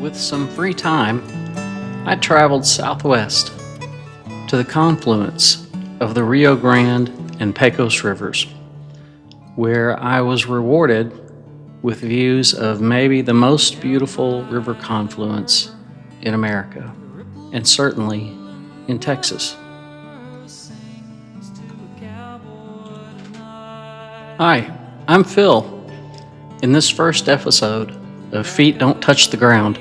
with some free time, I traveled southwest to the confluence of the Rio Grande and Pecos rivers, where I was rewarded with views of maybe the most beautiful river confluence in America, and certainly in Texas. Hi, I'm Phil. In this first episode of Feet Don't Touch the Ground,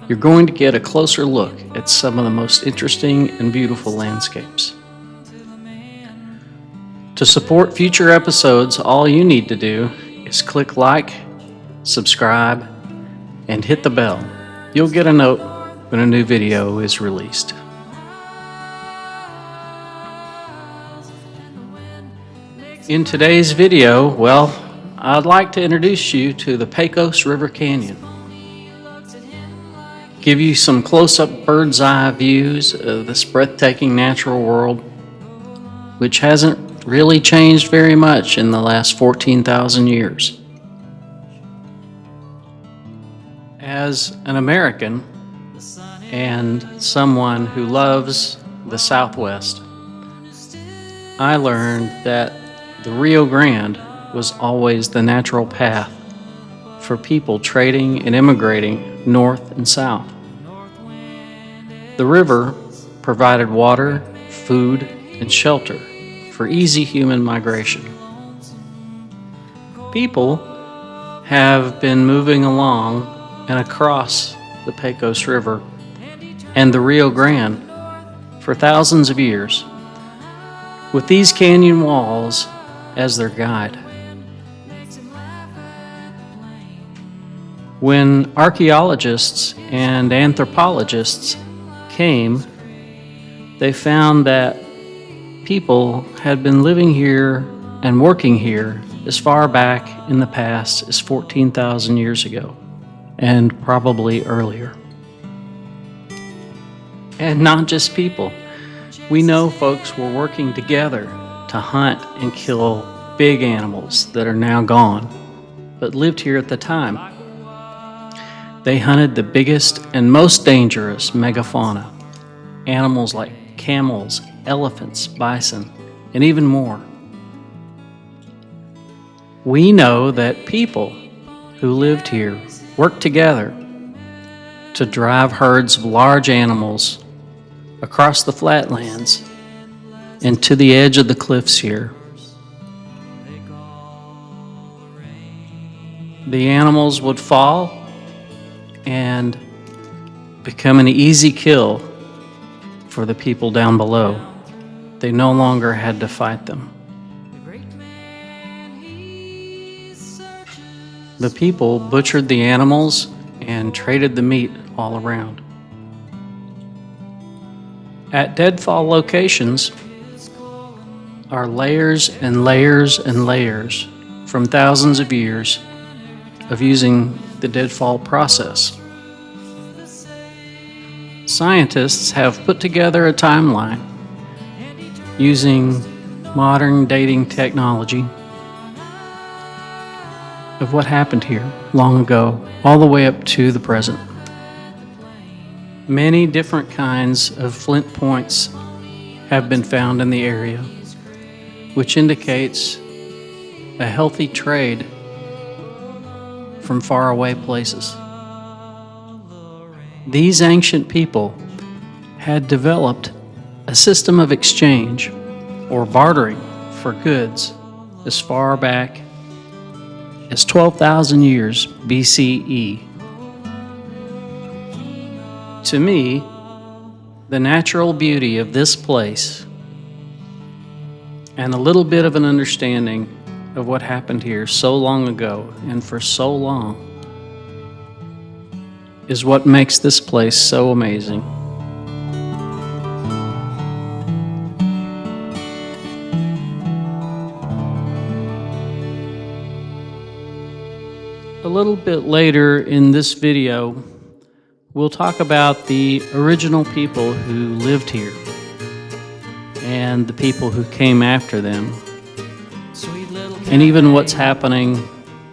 you're going to get a closer look at some of the most interesting and beautiful landscapes. To support future episodes, all you need to do is click like, subscribe, and hit the bell. You'll get a note when a new video is released. In today's video, I'd like to introduce you to the Pecos River Canyon. Give you some close-up bird's eye views of this breathtaking natural world, which hasn't really changed very much in the last 14,000 years. As an American and someone who loves the Southwest, I learned that the Rio Grande was always the natural path for people trading and immigrating north and south. The river provided water, food, and shelter for easy human migration. People have been moving along and across the Pecos River and the Rio Grande for thousands of years, with these canyon walls as their guide. When archaeologists and anthropologists came, they found that people had been living here and working here as far back in the past as 14,000 years ago, and probably earlier. And not just people. We know folks were working together to hunt and kill big animals that are now gone, but lived here at the time. They hunted the biggest and most dangerous megafauna, animals like camels, elephants, bison, and even more. We know that people who lived here worked together to drive herds of large animals across the flatlands and to the edge of the cliffs here. The animals would fall and become an easy kill for the people down below. They no longer had to fight them. The people butchered the animals and traded the meat all around. At deadfall locations are layers and layers and layers from thousands of years of using the deadfall process. Scientists have put together a timeline using modern dating technology of what happened here long ago, all the way up to the present. Many different kinds of flint points have been found in the area, which indicates a healthy trade from faraway places. These ancient people had developed a system of exchange or bartering for goods as far back as 12,000 years BCE. To me, the natural beauty of this place and a little bit of an understanding of what happened here so long ago and for so long is what makes this place so amazing. A little bit later in this video, we'll talk about the original people who lived here and the people who came after them, and even what's happening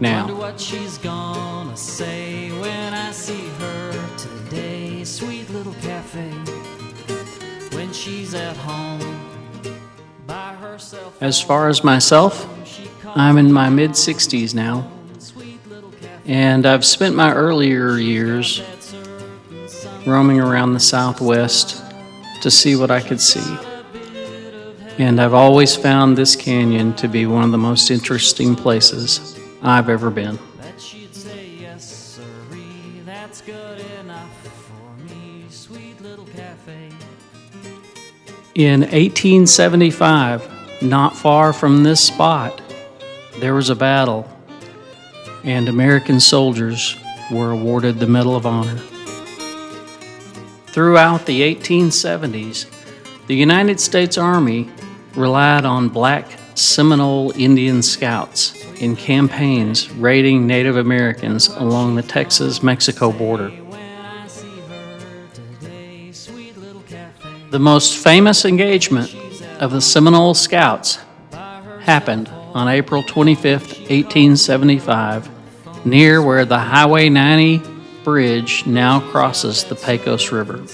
now. Wonder what she's gonna say when I see her tonight. As far as myself, I'm in my mid-60s now, and I've spent my earlier years roaming around the Southwest to see what I could see. And I've always found this canyon to be one of the most interesting places I've ever been. In 1875, not far from this spot, there was a battle, and American soldiers were awarded the Medal of Honor. Throughout the 1870s, the United States Army relied on black Seminole Indian scouts in campaigns raiding Native Americans along the Texas-Mexico border. The most famous engagement of the Seminole Scouts happened on April 25, 1875, near where the Highway 90 bridge now crosses the Pecos River.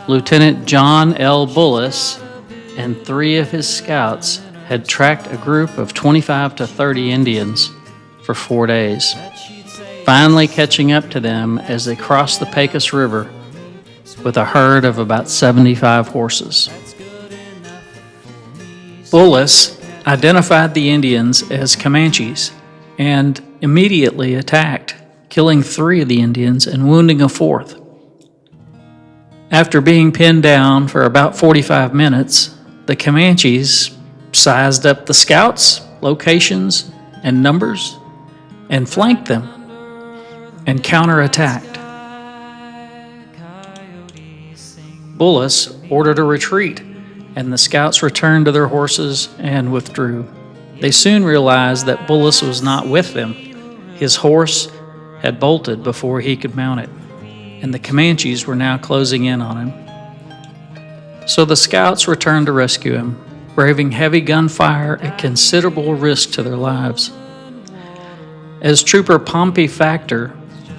Lieutenant John L. Bullis and 3 of his scouts had tracked a group of 25 to 30 Indians for 4 days, finally catching up to them as they crossed the Pecos River with a herd of about 75 horses. Bullis identified the Indians as Comanches and immediately attacked, killing 3 of the Indians and wounding a 4th. After being pinned down for about 45 minutes, the Comanches sized up the scouts' locations and numbers and flanked them and counterattacked. Bullis ordered a retreat, and the scouts returned to their horses and withdrew. They soon realized that Bullis was not with them. His horse had bolted before he could mount it, and the Comanches were now closing in on him. So the scouts returned to rescue him, braving heavy gunfire at considerable risk to their lives. As Trooper Pompey Factor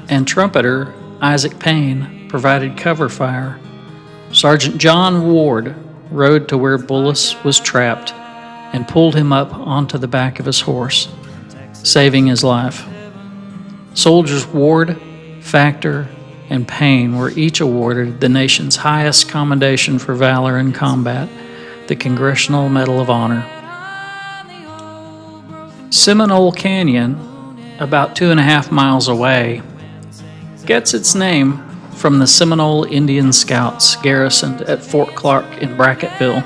and trumpeter Isaac Payne provided cover fire, Sergeant John Ward rode to where Bullis was trapped and pulled him up onto the back of his horse, saving his life. Soldiers Ward, Factor, and Payne were each awarded the nation's highest commendation for valor in combat, the Congressional Medal of Honor. Seminole Canyon, about 2.5 miles away, gets its name from the Seminole Indian Scouts garrisoned at Fort Clark in Brackettville.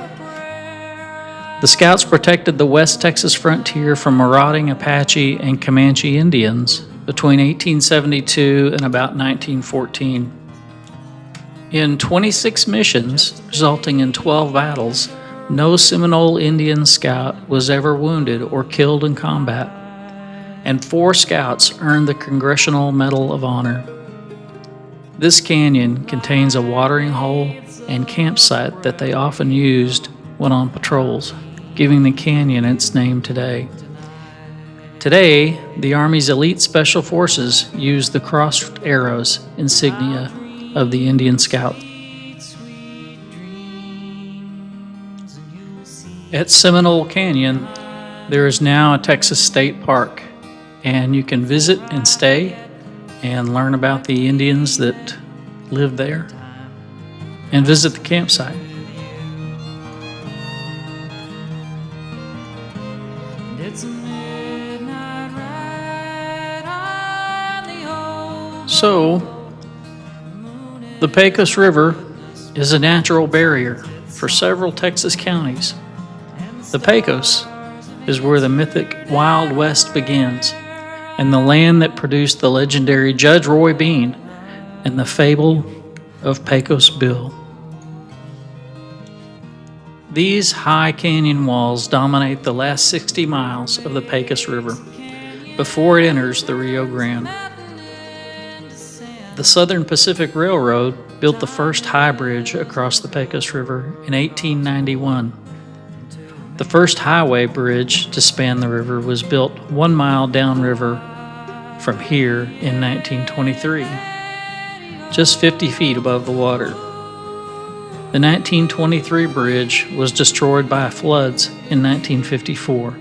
The Scouts protected the West Texas frontier from marauding Apache and Comanche Indians between 1872 and about 1914. In 26 missions, resulting in 12 battles, no Seminole Indian Scout was ever wounded or killed in combat, and 4 Scouts earned the Congressional Medal of Honor. This canyon contains a watering hole and campsite that they often used when on patrols, giving the canyon its name today. Today, the Army's elite special forces use the crossed arrows insignia of the Indian Scout. At Seminole Canyon, there is now a Texas State Park, and you can visit and stay and learn about the Indians that live there and visit the campsite. So, the Pecos River is a natural barrier for several Texas counties. The Pecos is where the mythic Wild West begins, and the land that produced the legendary Judge Roy Bean and the fable of Pecos Bill. These high canyon walls dominate the last 60 miles of the Pecos River before it enters the Rio Grande. The Southern Pacific Railroad built the first high bridge across the Pecos River in 1891. The first highway bridge to span the river was built 1 mile downriver from here in 1923, just 50 feet above the water. The 1923 bridge was destroyed by floods in 1954.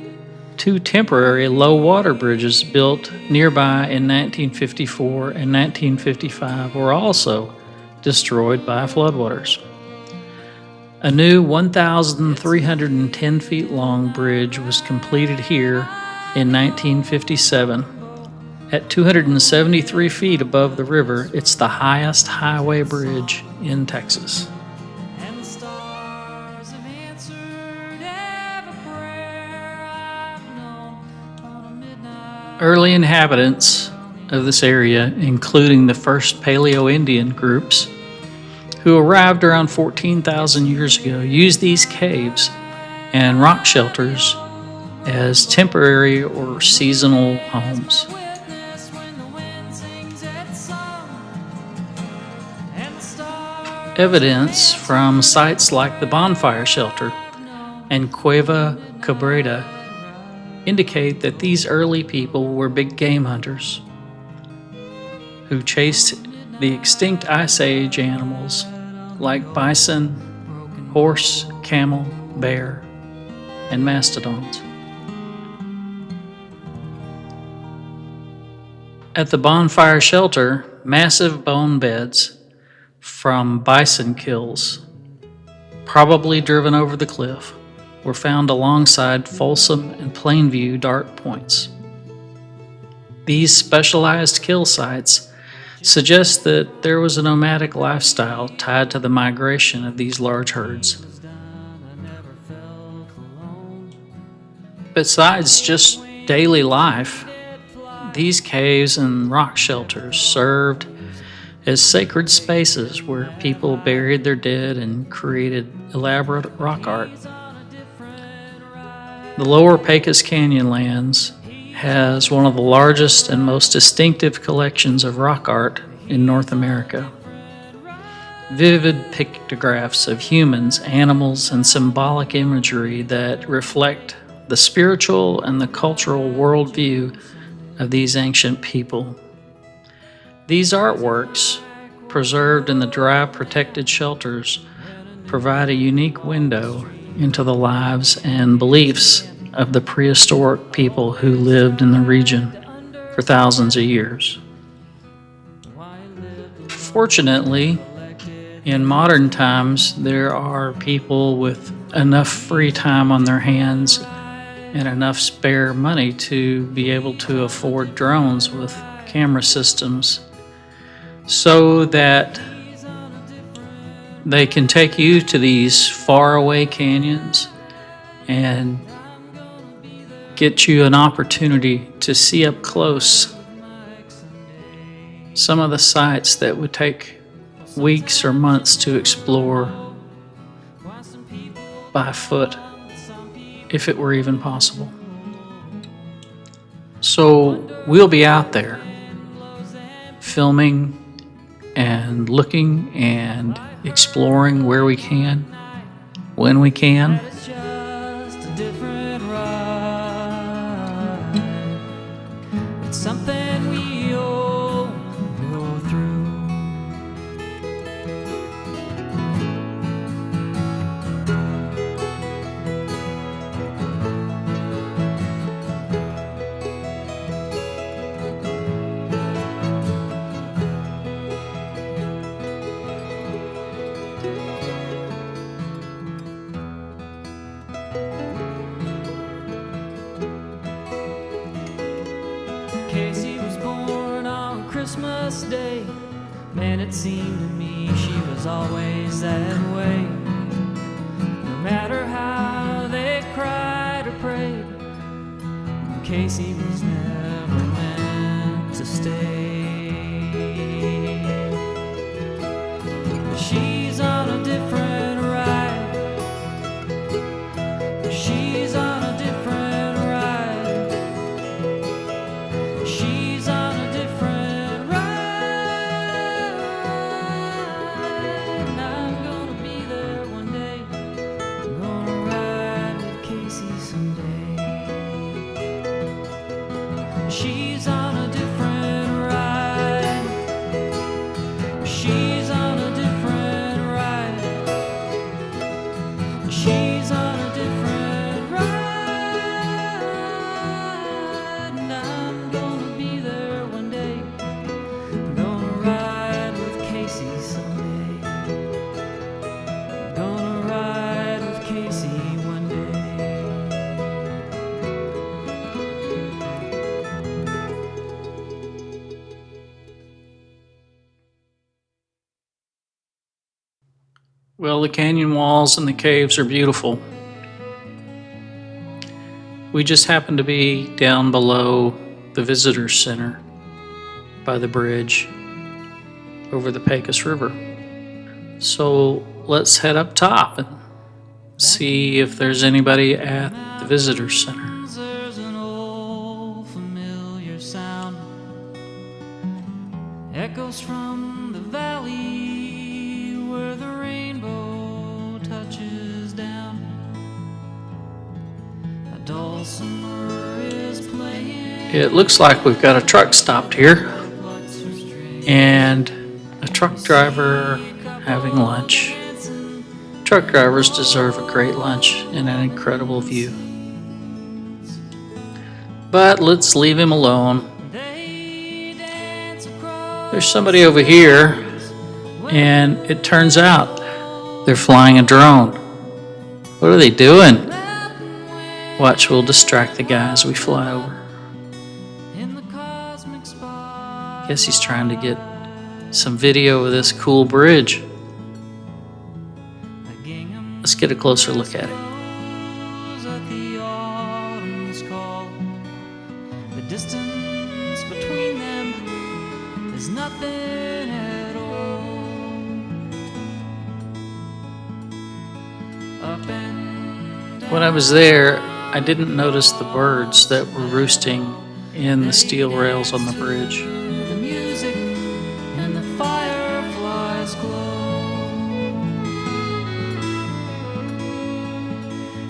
Two temporary low-water bridges built nearby in 1954 and 1955 were also destroyed by floodwaters. A new 1,310 feet long bridge was completed here in 1957. At 273 feet above the river, it's the highest highway bridge in Texas. Early inhabitants of this area, including the first Paleo-Indian groups, who arrived around 14,000 years ago, used these caves and rock shelters as temporary or seasonal homes. Evidence from sites like the Bonfire Shelter and Cueva Cabrera indicate that these early people were big game hunters who chased the extinct Ice Age animals like bison, horse, camel, bear, and mastodons. At the Bonfire Shelter, massive bone beds from bison kills, probably driven over the cliff, were found alongside Folsom and Plainview dart points. These specialized kill sites suggest that there was a nomadic lifestyle tied to the migration of these large herds. Besides just daily life, these caves and rock shelters served as sacred spaces where people buried their dead and created elaborate rock art. The lower Pecos Canyonlands has one of the largest and most distinctive collections of rock art in North America. Vivid pictographs of humans, animals, and symbolic imagery that reflect the spiritual and the cultural worldview of these ancient people. These artworks, preserved in the dry, protected shelters, provide a unique window into the lives and beliefs of the prehistoric people who lived in the region for thousands of years. Fortunately, in modern times, there are people with enough free time on their hands and enough spare money to be able to afford drones with camera systems so that they can take you to these faraway canyons and get you an opportunity to see up close some of the sites that would take weeks or months to explore by foot, if it were even possible. So we'll be out there filming and looking and exploring where we can, when we can. It's just a different ride. It's something we all go through. Casey was born on Christmas Day. Man, it seemed to me she was always that way. No matter how they cried or prayed, Casey was never meant to stay. She's on a different ride. She's on a different ride. She's on a different ride. And I'm gonna be there one day. I'm gonna ride with Casey someday. She's on a different ride. Well, the canyon walls and the caves are beautiful. We just happened to be down below the visitor center by the bridge over the Pecos River. So let's head up top and see if there's anybody at the visitor center. There's an old familiar sound, echoes from the valley where the rainbow touches down. A dulcimer is playing. It looks like we've got a truck stopped here and a truck driver having lunch. Truck drivers deserve a great lunch and an incredible view. But let's leave him alone. There's somebody over here, and it turns out they're flying a drone. What are they doing? Watch, we'll distract the guy as we fly over. Guess he's trying to get some video of this cool bridge. Let's get a closer look at it. The distance between them is nothing at all. Up and When I was there, I didn't notice the birds that were roosting in the steel rails on the bridge. the music and the fireflies glow.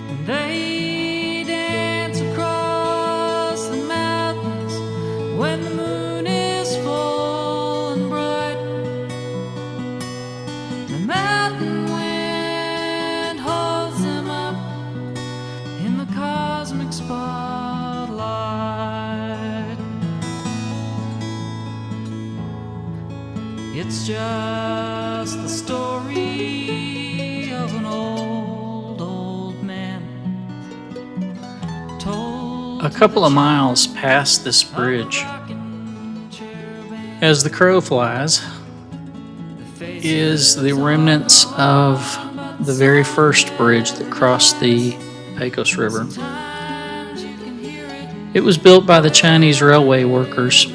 And they dance across the mountains when the moon is full and bright. The mountain wind holds them up in the cosmic spotlight. It's just the story of an old man told A couple of miles past this bridge, as the crow flies, is the remnants of the very first bridge that crossed the Pecos River. It was built by the Chinese railway workers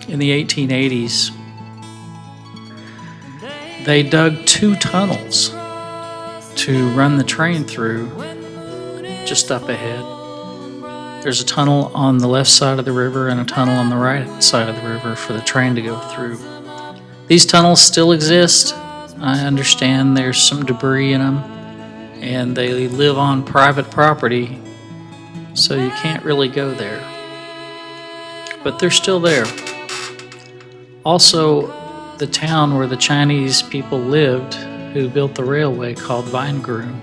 in the 1880s. They dug 2 tunnels to run the train through just up ahead. There's a tunnel on the left side of the river and a tunnel on the right side of the river for the train to go through. These tunnels still exist. I understand there's some debris in them, and they live on private property, so you can't really go there. But they're still there. Also, the town where the Chinese people lived who built the railway called Vinegroom.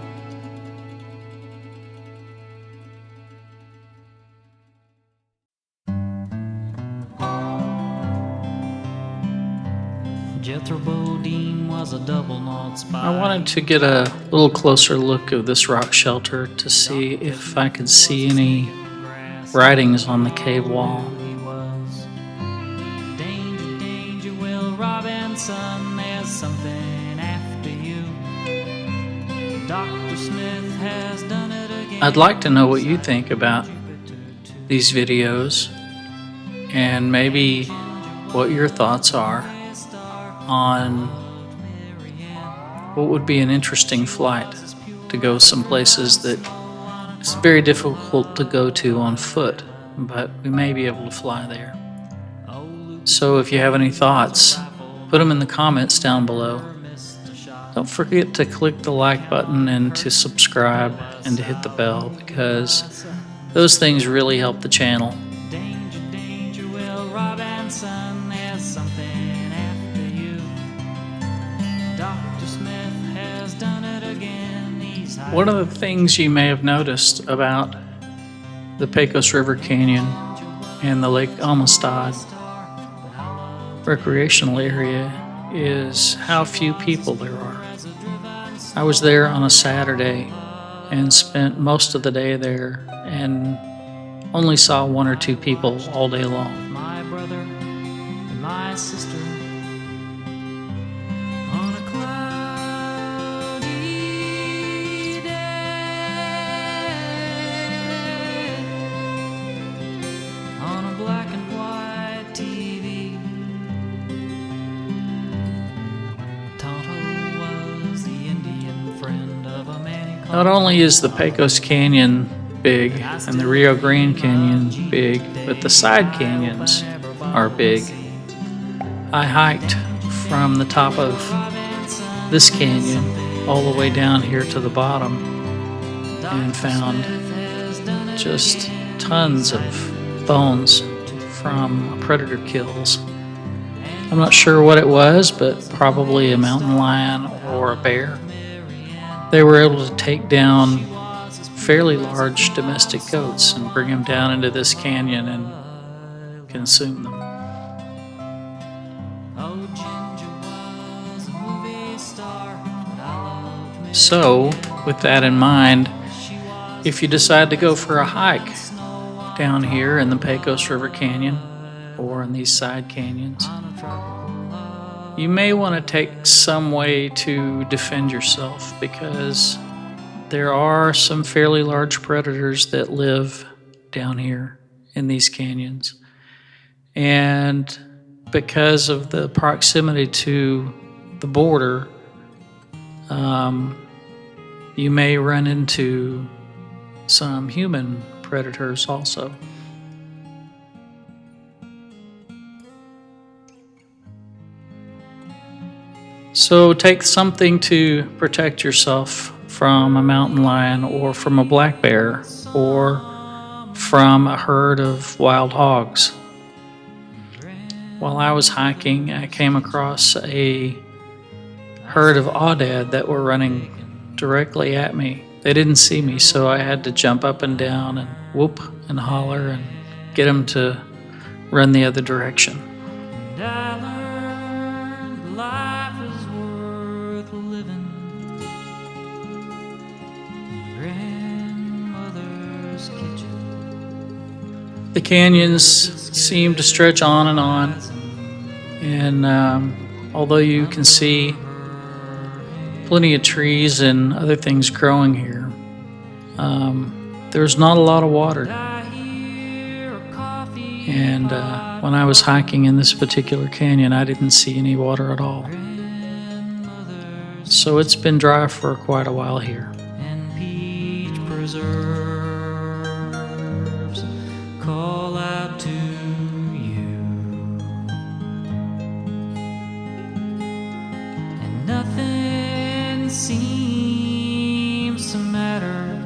Jethro Bodine was a double-knot spy. I wanted to get a little closer look of this rock shelter to see if I could see any writings on the cave wall. He was. Danger, danger, Will Robinson, there's something after you. Dr. Smith has done it again. I'd like to know what you think about these videos and maybe what your thoughts are on what would be an interesting flight to go some places that it's very difficult to go to on foot, but we may be able to fly there. So if you have any thoughts, put them in the comments down below. Don't forget to click the like button and to subscribe and to hit the bell, because those things really help the channel. Danger, danger, Will Robinson, there's something after you. Dr. Smith has done it again. He's One of the things you may have noticed about the Pecos River Canyon and the Lake Amistad recreational area is how few people there are. I was there on a Saturday and spent most of the day there and only saw 1 or 2 people all day long. my brother and my sister on a cloud. Not only is the Pecos Canyon big and the Rio Grande Canyon big, but the side canyons are big. I hiked from the top of this canyon all the way down here to the bottom and found just tons of bones from predator kills. I'm not sure what it was, but probably a mountain lion or a bear. They were able to take down fairly large domestic goats and bring them down into this canyon and consume them. So, with that in mind, if you decide to go for a hike down here in the Pecos River Canyon or in these side canyons, you may want to take some way to defend yourself, because there are some fairly large predators that live down here in these canyons. And because of the proximity to the border, you may run into some human predators also. So take something to protect yourself from a mountain lion or from a black bear or from a herd of wild hogs. While I was hiking, I came across a herd of aoudad that were running directly at me. They didn't see me, so I had to jump up and down and whoop and holler and get them to run the other direction. And I learned life is worth living. Grandmother's kitchen. The canyons seem to stretch on, and although you can see plenty of trees and other things growing here, there's not a lot of water. And when I was hiking in this particular canyon, I didn't see any water at all. So it's been dry for quite a while here. And peach preserves call out to you, and nothing seems to matter.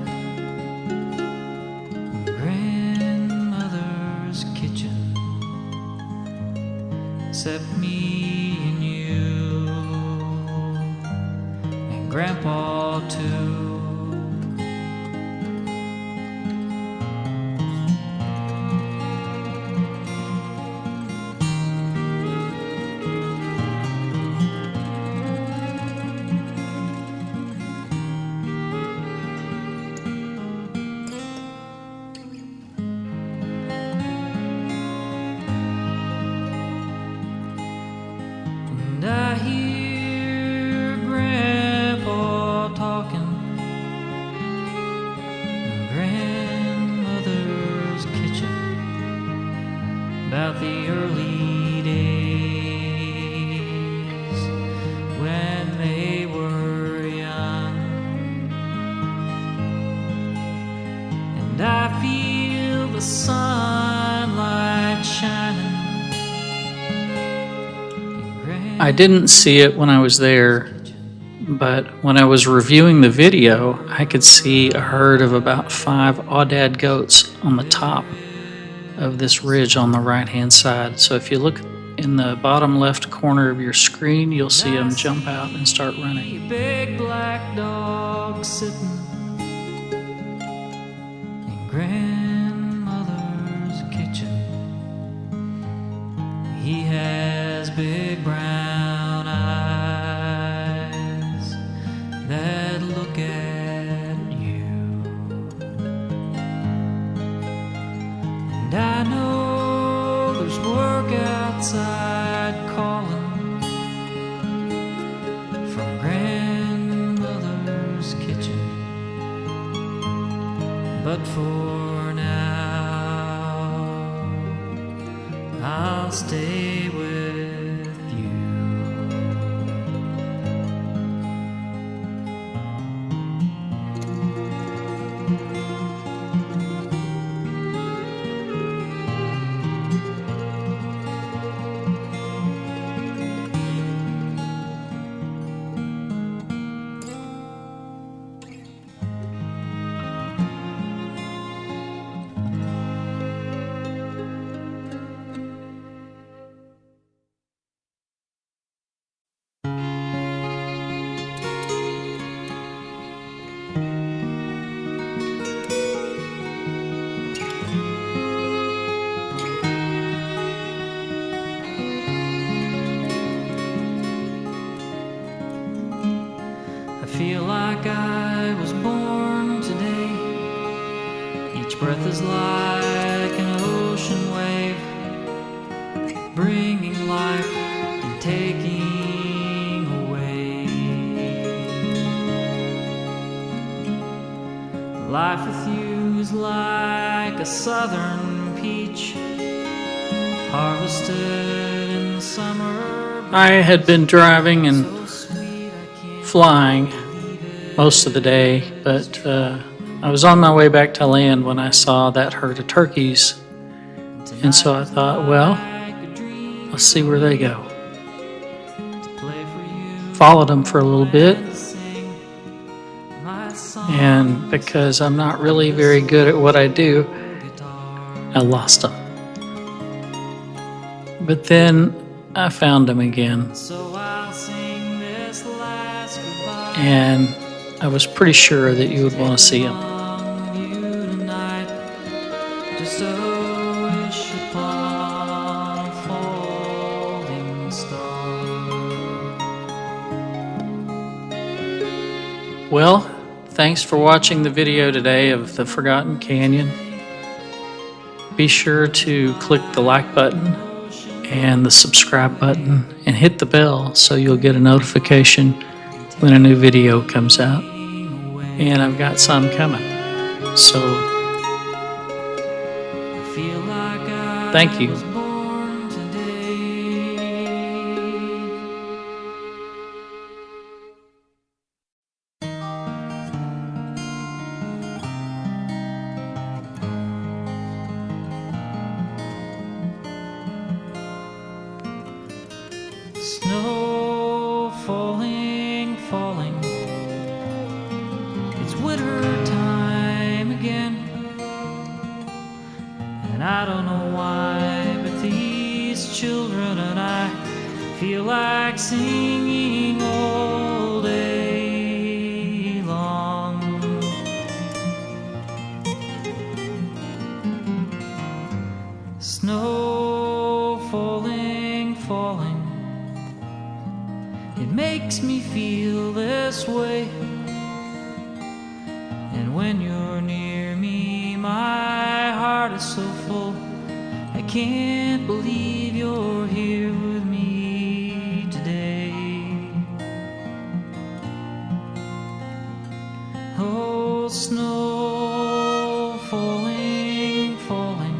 Grandmother's kitchen, except me and you, and Grandpa too. And I hear Grandpa talking in Grandmother's kitchen about the early days when they were young. And I feel the sunlight shining. I didn't see it when I was there, but when I was reviewing the video, I could see a herd of about 5 aoudad goats on the top of this ridge on the right-hand side. So if you look in the bottom left corner of your screen, you'll see them jump out and start running. Big black dog sitting in Grandmother's kitchen. He has big brown eyes that look at you, and I know there's work outside calling from Grandmother's kitchen, but for now I'll stay with you. like I was born today. Each breath is like an ocean wave, bringing life and taking away. Life with you is like a southern peach, harvested in the summer. I had been driving and flying most of the day, but I was on my way back to land when I saw that herd of turkeys, and so I thought, well, let's see where they go. Followed them for a little bit, and because I'm not really very good at what I do, I lost them. But then I found them again, and I was pretty sure that you would want to see them. Just a wish upon a falling star. Well, thanks for watching the video today of the Forgotten Canyon. Be sure to click the like button and the subscribe button and hit the bell so you'll get a notification when a new video comes out. And I've got some coming. So, thank you. Snow falling, falling. It's winter time again, and I don't know why, but these children and I feel like singing all day long. Snow falling, falling. It makes me feel this way, and when you're near me, my heart is so full. I can't believe you're here with me today. Oh, snow falling, falling.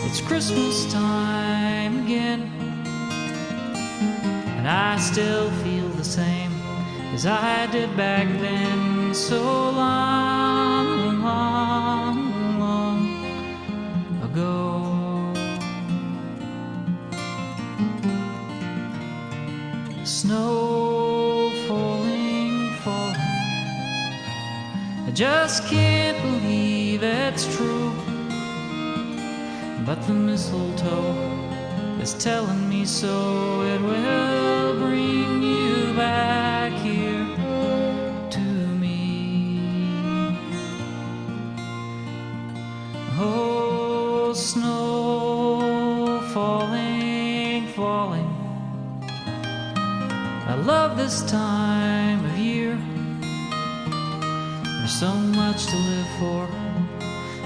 It's Christmas time again, and I still feel the same as I did back then, so long, long, long ago. Snow falling, falling. I just can't believe it's true, but the mistletoe is telling me so. It will bring you back here to me. Oh, snow falling, falling. I love this time of year. There's so much to live for,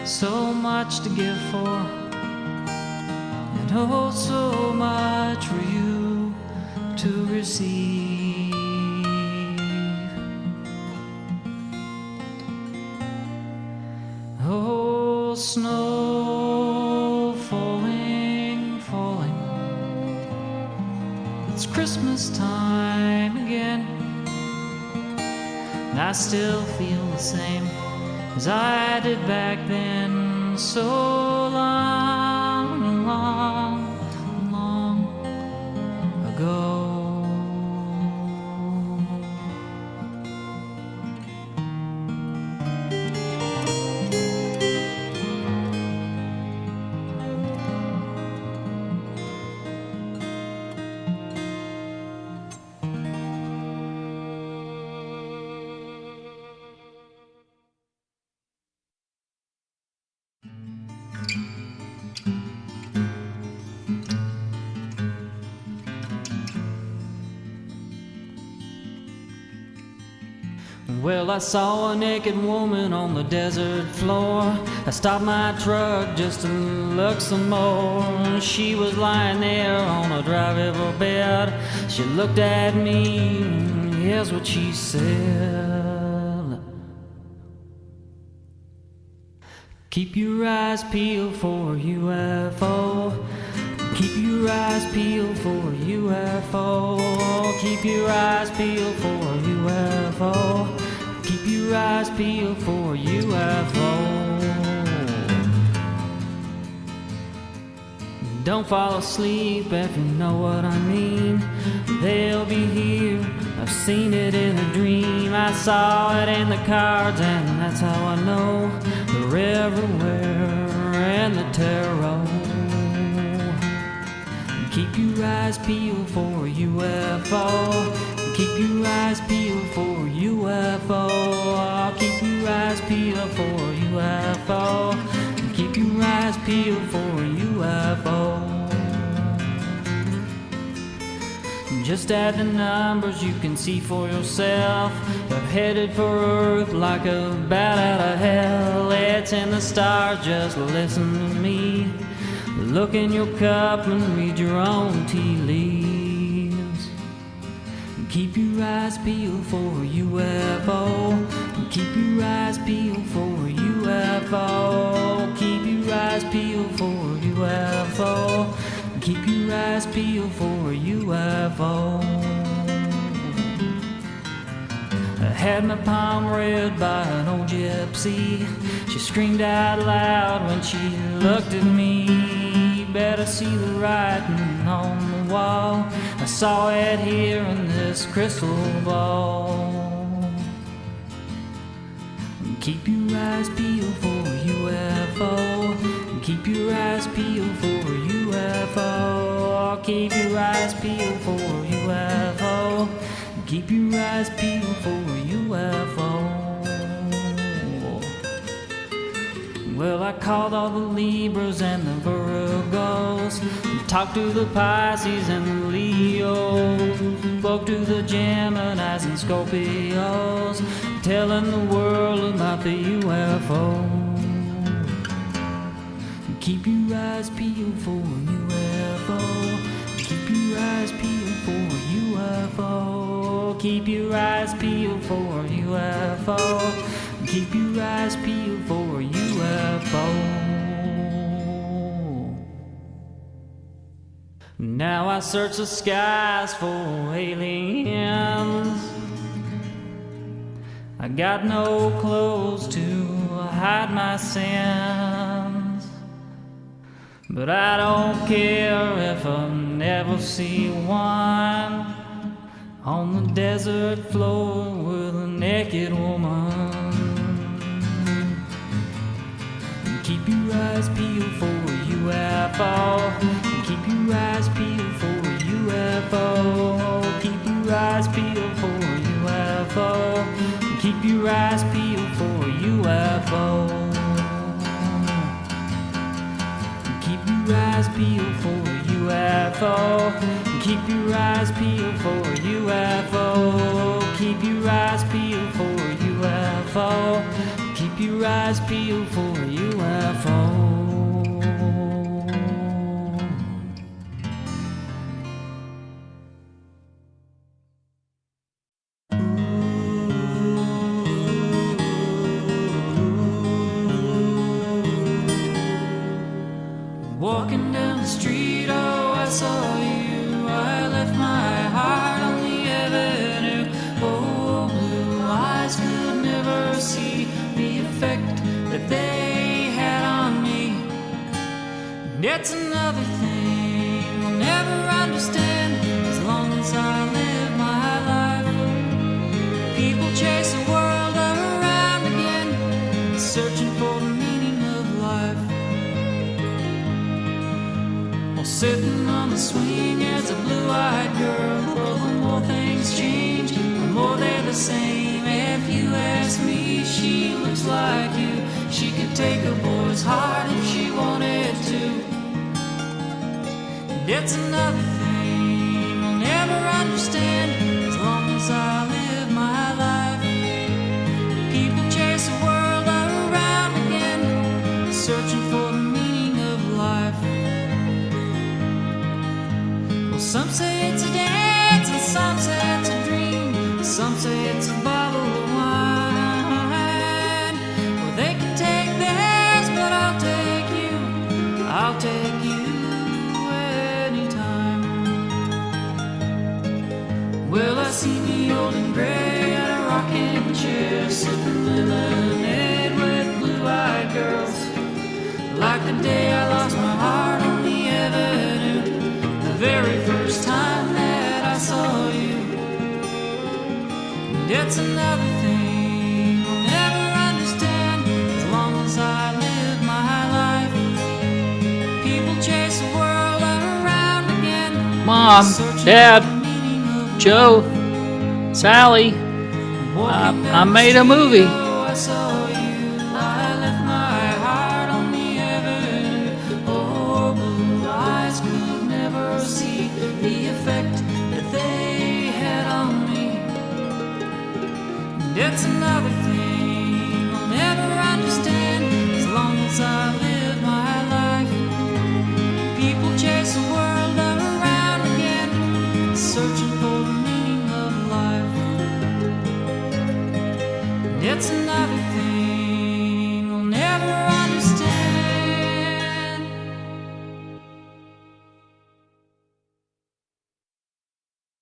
so much to give for, and oh, so much for you to receive. Oh, snow falling, falling. It's Christmas time again, and I still feel the same as I did back then, so long, long, long ago. Well, I saw a naked woman on the desert floor. I stopped my truck just to look some more. She was lying there on a dry river bed. She looked at me, and here's what she said. Keep your eyes peeled for a UFO. Keep your eyes peeled for a UFO. Keep your eyes peeled for a UFO. Keep your eyes peeled for a UFO. Don't fall asleep if you know what I mean. They'll be here. I've seen it in a dream. I saw it in the cards, and that's how I know they're everywhere in the tarot. Keep your eyes peeled for a UFO. Keep your eyes peeled for a UFO. Keep your eyes peeled for a UFO. Keep your eyes peeled for a UFO. Just add the numbers, you can see for yourself. They're headed for Earth like a bat out of hell. It's in the stars, just listen to me. Look in your cup and read your own tea leaves. Keep your eyes peeled for a UFO. Keep your eyes peeled for a UFO. Keep your eyes peeled for a UFO. Keep your eyes peeled for a UFO. I had my palm read by an old gypsy. She screamed out loud when she looked at me. Better see the writing on the wall. I saw it here in this crystal ball. Keep your eyes peeled for a UFO. Keep your eyes peeled for a UFO. Keep your eyes peeled for a UFO. Keep your eyes peeled for a UFO. Well, I called all the Libras and the Virgos, talked to the Pisces and the Leos, spoke to the Geminis and Scorpios, telling the world about the UFO. Keep your eyes peeled for a UFO. Keep your eyes peeled for a UFO. Keep your eyes peeled for a UFO. Keep your eyes peeled for a UFO. Now I search the skies for aliens. I got no clothes to hide my sins, but I don't care if I never see one on the desert floor with a naked woman. Keep your eyes peeled for a UFO. Keep your eyes peeled for a UFO. Keep your eyes peeled for a UFO. Keep your eyes peeled for a UFO. Keep your eyes peeled for a UFO. Keep your eyes peeled for a UFO. Keep your eyes peeled for a UFO. Keep your eyes peeled for a UFO. Walking down the street, oh, I saw you. I left my heart on the avenue. Oh, blue eyes could never see the effect that they had on me. And it's another thing I'll never understand as long as I live my life. People chase the world around again, searching for the meaning of life. While sitting on the swing as a blue-eyed girl, well, the more things change, the more they're the same. If you ask me, she looks like you. She could take a boy's heart if she wanted to. And it's another thing I'll never understand as long as I live my life. Some say it's a dance, and some say it's a dream. Some say it's a bottle of wine. Well, they can take theirs, but I'll take you. I'll take you anytime. Well, I see the old and gray at a rocking chair, sipping lemonade with blue-eyed girls. Like the day I lost my heart on the avenue, the very first time that I saw you. And it's another thing I'll never understand as long as I live my life. People chase the world around again. Mom, Dad, Joe, Sally, I made a movie. I saw you. I left my heart on the avenue. Oh, blue eyes could never see the effect that they had on me. And it's another thing